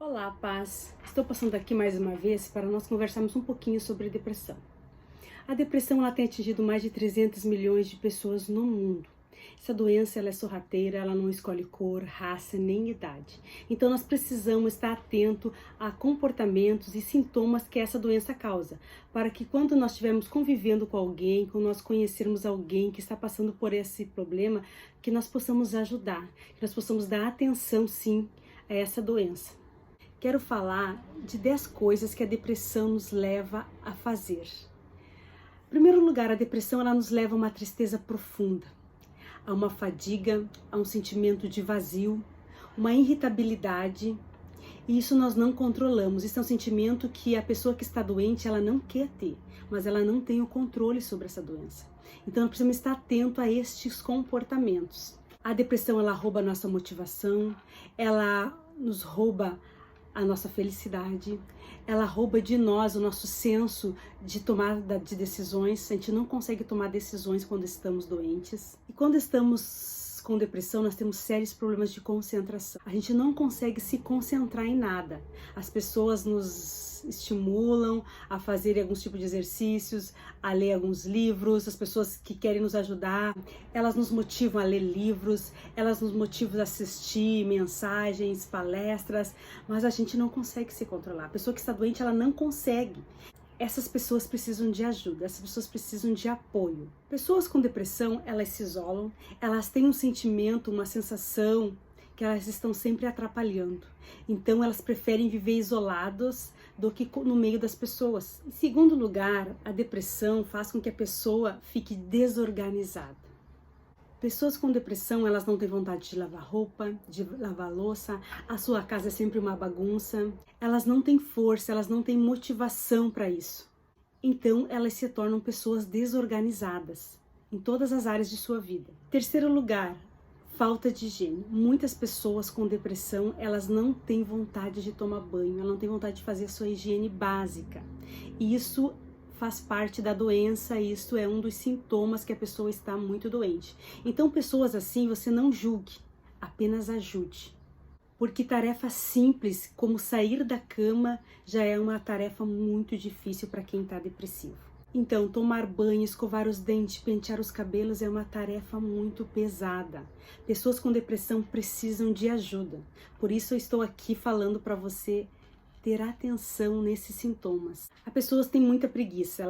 Olá, paz! Estou passando aqui mais uma vez para nós conversarmos um pouquinho sobre depressão. A depressão ela tem atingido mais de 300 milhões de pessoas no mundo. Essa doença ela é sorrateira, ela não escolhe cor, raça nem idade. Então nós precisamos estar atento a comportamentos e sintomas que essa doença causa, para que quando nós estivermos convivendo com alguém, quando nós conhecermos alguém que está passando por esse problema, que nós possamos ajudar, que nós possamos dar atenção sim a essa doença. Quero falar de 10 coisas que a depressão nos leva a fazer. Em primeiro lugar, a depressão ela nos leva a uma tristeza profunda, a uma fadiga, a um sentimento de vazio, uma irritabilidade, e isso nós não controlamos. Isso é um sentimento que a pessoa que está doente ela não quer ter, mas ela não tem o controle sobre essa doença. Então nós precisamos estar atento a estes comportamentos. A depressão ela rouba a nossa motivação, ela nos rouba a nossa felicidade, ela rouba de nós o nosso senso de tomada de decisões. A gente não consegue tomar decisões quando estamos doentes. E quando estamos com depressão, nós temos sérios problemas de concentração. A gente não consegue se concentrar em nada. As pessoas nos estimulam a fazer alguns tipos de exercícios, a ler alguns livros. As pessoas que querem nos ajudar, elas nos motivam a ler livros, elas nos motivam a assistir mensagens, palestras, mas a gente não consegue se controlar. A pessoa que está doente, ela não consegue. Essas pessoas precisam de ajuda, essas pessoas precisam de apoio. Pessoas com depressão, elas se isolam, elas têm um sentimento, uma sensação que elas estão sempre atrapalhando. Então elas preferem viver isolados do que no meio das pessoas. Em segundo lugar, a depressão faz com que a pessoa fique desorganizada. Pessoas com depressão, elas não têm vontade de lavar roupa, de lavar louça, a sua casa é sempre uma bagunça, elas não têm força, elas não têm motivação para isso. Então, elas se tornam pessoas desorganizadas em todas as áreas de sua vida. Terceiro lugar, falta de higiene. Muitas pessoas com depressão, elas não têm vontade de tomar banho, elas não têm vontade de fazer a sua higiene básica. E isso faz parte da doença, isso é um dos sintomas que a pessoa está muito doente. Então, pessoas assim, você não julgue, apenas ajude. Porque tarefa simples, como sair da cama, já é uma tarefa muito difícil para quem está depressivo. Então, tomar banho, escovar os dentes, pentear os cabelos é uma tarefa muito pesada. Pessoas com depressão precisam de ajuda. Por isso eu estou aqui falando para você ter atenção nesses sintomas. A pessoa tem muita preguiça,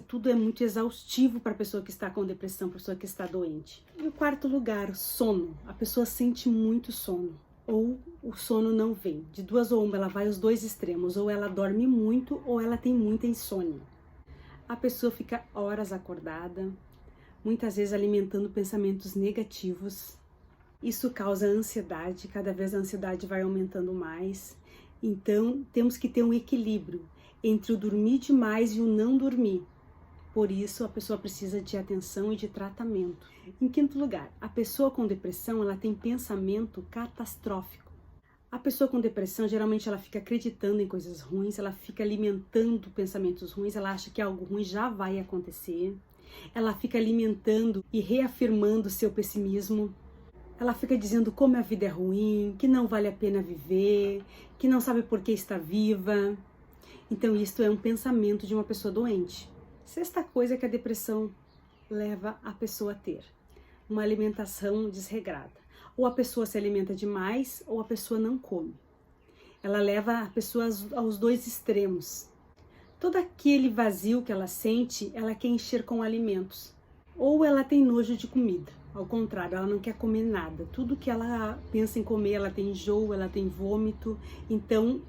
tudo é muito exaustivo para a pessoa que está com depressão, para a pessoa que está doente. E o quarto lugar, sono. A pessoa sente muito sono, ou o sono não vem. De duas ou uma, ela vai aos dois extremos, ou ela dorme muito, ou ela tem muita insônia. A pessoa fica horas acordada, muitas vezes alimentando pensamentos negativos. Isso causa ansiedade, cada vez a ansiedade vai aumentando mais. Então, temos que ter um equilíbrio entre o dormir demais e o não dormir. Por isso, a pessoa precisa de atenção e de tratamento. Em quinto lugar, a pessoa com depressão, ela tem pensamento catastrófico. A pessoa com depressão, geralmente, ela fica acreditando em coisas ruins, ela fica alimentando pensamentos ruins, ela acha que algo ruim já vai acontecer. Ela fica alimentando e reafirmando seu pessimismo. Ela fica dizendo como a vida é ruim, que não vale a pena viver, que não sabe por que está viva. Então, isto é um pensamento de uma pessoa doente. Sexta coisa que a depressão leva a pessoa a ter: uma alimentação desregrada. Ou a pessoa se alimenta demais, ou a pessoa não come. Ela leva a pessoa aos dois extremos. Todo aquele vazio que ela sente, ela quer encher com alimentos. Ou ela tem nojo de comida. Ao contrário, ela não quer comer nada. Tudo que ela pensa em comer, ela tem enjoo, ela tem vômito. Então,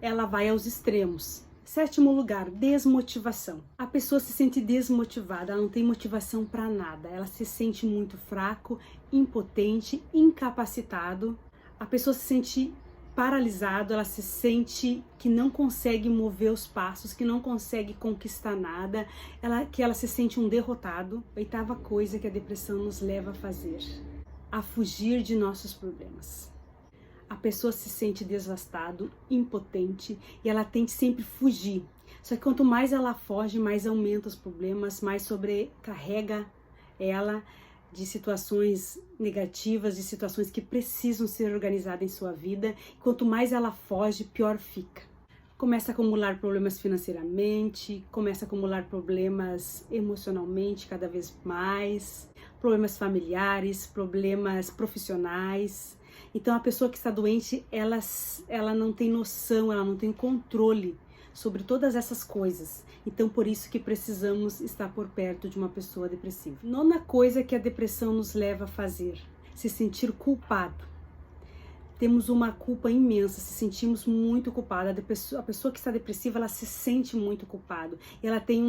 ela vai aos extremos. Sétimo lugar, desmotivação. A pessoa se sente desmotivada, ela não tem motivação para nada. Ela se sente muito fraco, impotente, incapacitado. A pessoa se sente paralisado, ela se sente que não consegue mover os passos, que não consegue conquistar nada, que ela se sente um derrotado. Oitava coisa que a depressão nos leva a fazer: a fugir de nossos problemas. A pessoa se sente devastado, impotente, e ela tende sempre fugir. Só que quanto mais ela foge, mais aumenta os problemas, mais sobrecarrega ela, de situações negativas, de situações que precisam ser organizadas em sua vida. Quanto mais ela foge, pior fica. Começa a acumular problemas financeiramente, começa a acumular problemas emocionalmente cada vez mais, problemas familiares, problemas profissionais. Então a pessoa que está doente, ela não tem noção, ela não tem controle sobre todas essas coisas. Então por isso que precisamos estar por perto de uma pessoa depressiva. Nona coisa que a depressão nos leva a fazer: se sentir culpado. Temos uma culpa imensa, se sentimos muito culpada. A pessoa que está depressiva, ela se sente muito culpada. Ela tem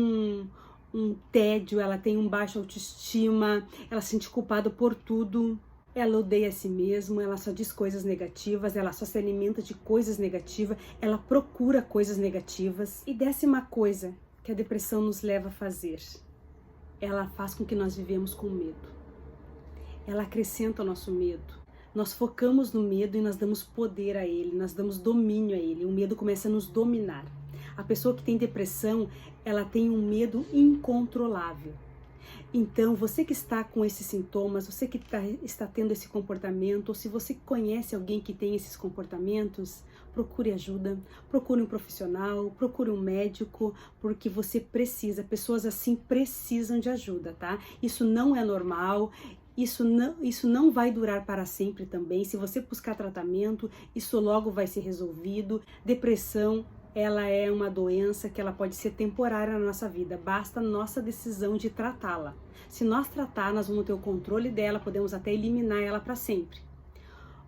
um tédio, ela tem um baixo autoestima, ela se sente culpada por tudo. Ela odeia a si mesma, ela só diz coisas negativas, ela só se alimenta de coisas negativas, ela procura coisas negativas. E 10ª coisa que a depressão nos leva a fazer: ela faz com que nós vivemos com medo. Ela acrescenta o nosso medo. Nós focamos no medo e nós damos poder a ele, nós damos domínio a ele. O medo começa a nos dominar. A pessoa que tem depressão, ela tem um medo incontrolável. Então, você que está com esses sintomas, você que está tendo esse comportamento, ou se você conhece alguém que tem esses comportamentos, procure ajuda, procure um profissional, procure um médico, porque você precisa, pessoas assim precisam de ajuda, tá? Isso não é normal. Isso não vai durar para sempre também. Se você buscar tratamento, isso logo vai ser resolvido. Depressão, ela é uma doença que ela pode ser temporária na nossa vida. Basta a nossa decisão de tratá-la. Se nós tratar, nós vamos ter o controle dela, podemos até eliminar ela para sempre.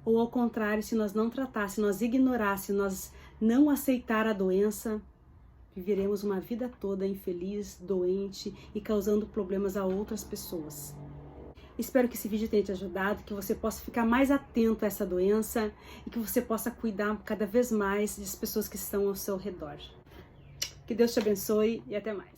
Ou ao contrário, se nós não tratar, se nós ignorar, se nós não aceitar a doença, viveremos uma vida toda infeliz, doente e causando problemas a outras pessoas. Espero que esse vídeo tenha te ajudado, que você possa ficar mais atento a essa doença e que você possa cuidar cada vez mais das pessoas que estão ao seu redor. Que Deus te abençoe e até mais.